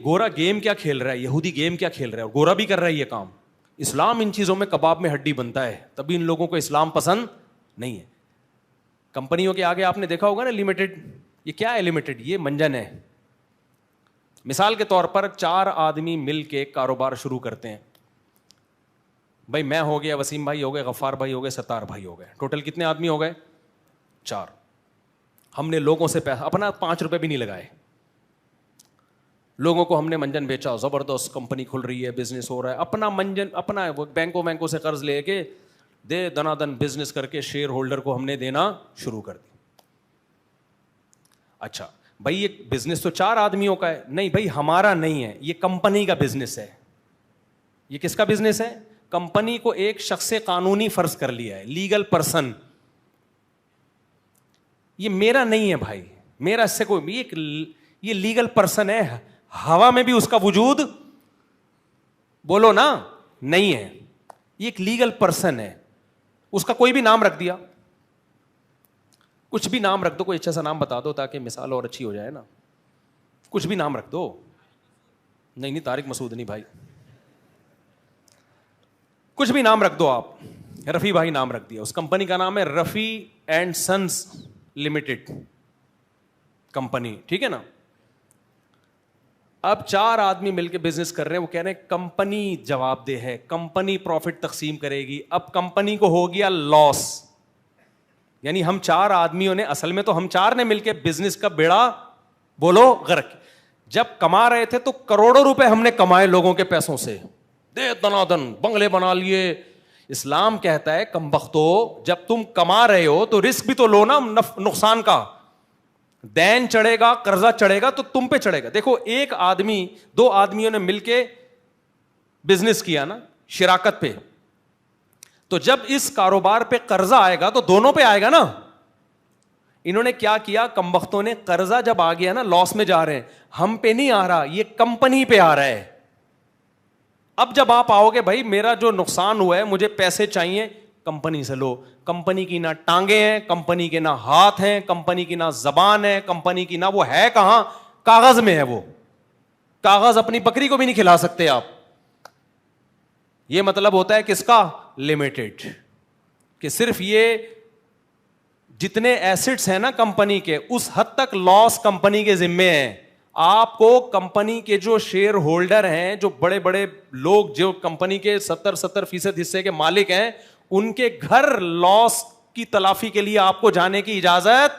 گورا گیم کیا کھیل رہا ہے, یہودی گیم کیا کھیل رہا ہے, اور گورا بھی کر رہا ہے یہ کام. اسلام ان چیزوں میں کباب میں ہڈی بنتا ہے, تبھی ان لوگوں کو اسلام پسند نہیں ہے. کمپنیوں کے آگے آپ نے دیکھا ہوگا نا لمیٹڈ, یہ کیا ہے لمیٹڈ, یہ منجن ہے. مثال کے طور پر 4 آدمی مل کے کاروبار شروع کرتے ہیں. بھائی میں ہو گیا, وسیم بھائی ہو گئے, غفار بھائی ہو گئے, ستار بھائی ہو گئے, ٹوٹل کتنے آدمی ہو گئے؟ 4. ہم نے لوگوں سے پیسہ اپنا 5 روپے بھی نہیں لگائے, لوگوں کو ہم نے منجن بیچا, زبردست کمپنی کھل رہی ہے, بزنس ہو رہا ہے, اپنا منجن اپنا بینکوں سے قرض لے کے دے دنا دن بزنس کر کے شیئر ہولڈر کو ہم نے دینا شروع کر دی. اچھا بھائی یہ بزنس تو 4 آدمیوں کا ہے. نہیں بھائی ہمارا نہیں ہے, یہ کمپنی کا بزنس ہے. یہ کس کا بزنس ہے؟ کمپنی کو ایک شخص قانونی فرض کر لیا ہے, لیگل پرسن. یہ میرا نہیں ہے بھائی, میرا اس سے کوئی, یہ لیگل پرسن ہے, ہوا میں بھی اس کا وجود بولو نا نہیں ہے. یہ ایک لیگل پرسن ہے, اس کا کوئی بھی نام رکھ دیا, کچھ بھی نام رکھ دو, کوئی اچھا سا نام بتا دو تاکہ مثال اور اچھی ہو جائے نا. کچھ بھی نام رکھ دو. نہیں طارق مسعود نہیں بھائی, کچھ بھی نام رکھ دو آپ. رفیع بھائی نام رکھ دیا, اس کمپنی کا نام ہے Rafi and since limited company, ٹھیک ہے نا. اب 4 آدمی مل کے بزنس کر رہے ہیں, وہ کہہ رہے ہیں کمپنی جواب دہ ہے, کمپنی پروفٹ تقسیم کرے گی. اب کمپنی کو ہو گیا لاس, یعنی ہم 4 آدمیوں نے, اصل میں تو ہم 4 نے مل کے بزنس کا بیڑا بولو غرق. جب کما رہے تھے تو کروڑوں روپے ہم نے کمائے لوگوں کے پیسوں سے, دے دنا دن بنگلے بنا لیے. اسلام کہتا ہے کمبختو, جب تم کما رہے ہو تو رسک بھی تو لو نا نقصان کا. دین چڑھے گا, قرضہ چڑھے گا تو تم پہ چڑھے گا. دیکھو 1 آدمی 2 آدمیوں نے مل کے بزنس کیا نا شراکت پہ, تو جب اس کاروبار پہ قرضہ آئے گا تو دونوں پہ آئے گا نا. انہوں نے کیا کیا, کمبختوں نے, قرضہ جب آ گیا نا, لاس میں جا رہے ہیں, ہم پہ نہیں آ رہا, یہ کمپنی پہ آ رہا ہے. اب جب آپ آؤ گے بھائی میرا جو نقصان ہوا ہے مجھے پیسے چاہیے, کمپنی سے لو. کمپنی کی نہ ٹانگیں ہیں, کمپنی کے نہ ہاتھ ہیں, کمپنی کی نہ زبان ہے, کمپنی کی نہ وہ ہے کہاں, کاغذ میں ہے. وہ کاغذ اپنی بکری کو بھی نہیں کھلا سکتے آپ. یہ مطلب ہوتا ہے کس کا؟ لمیٹڈ. کہ صرف یہ جتنے ایسٹس ہیں نا کمپنی کے, اس حد تک لاس کمپنی کے ذمے ہیں. آپ کو کمپنی کے جو شیئر ہولڈر ہیں, جو بڑے بڑے لوگ جو کمپنی کے 70% حصے کے مالک ہیں, ان کے گھر لاس کی تلافی کے لیے آپ کو جانے کی اجازت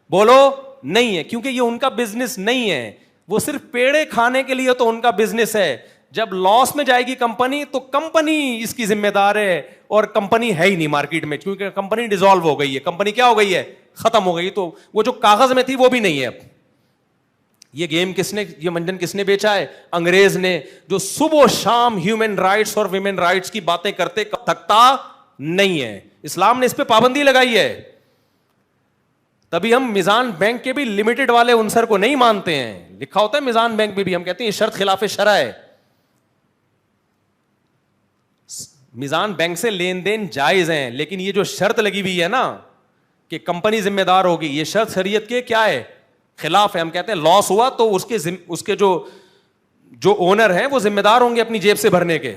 بولو نہیں ہے, کیونکہ یہ ان کا بزنس نہیں ہے. وہ صرف پیڑے کھانے کے لیے تو ان کا بزنس ہے. جب لاس میں جائے گی کمپنی تو کمپنی اس کی ذمہ دار ہے, اور کمپنی ہے ہی نہیں مارکیٹ میں, کیونکہ کمپنی ڈیزالو ہو گئی ہے. کمپنی کیا ہو گئی ہے؟ ختم ہو گئی. تو وہ جو کاغذ میں تھی وہ بھی نہیں ہے اب. یہ گیم کس نے, یہ منجن کس نے بیچا ہے؟ انگریز نے, جو صبح و شام ہیومن رائٹس اور ویمن رائٹس کی باتیں کرتے تھکتا نہیں ہے. اسلام نے اس پہ پابندی لگائی ہے. تبھی ہم میزان بینک کے بھی لمیٹڈ والے عنصر کو نہیں مانتے ہیں. لکھا ہوتا ہے میزان بینک میں بھی, ہم کہتے ہیں یہ شرط خلاف شرع ہے. میزان بینک سے لین دین جائز ہیں, لیکن یہ جو شرط لگی ہوئی ہے نا کہ کمپنی ذمہ دار ہوگی, یہ شرط شریعت کے کیا ہے؟ خلاف ہے. ہم کہتے ہیں لاس ہوا تو اس کے جو اونر ہیں وہ ذمہ دار ہوں گے اپنی جیب سے بھرنے کے.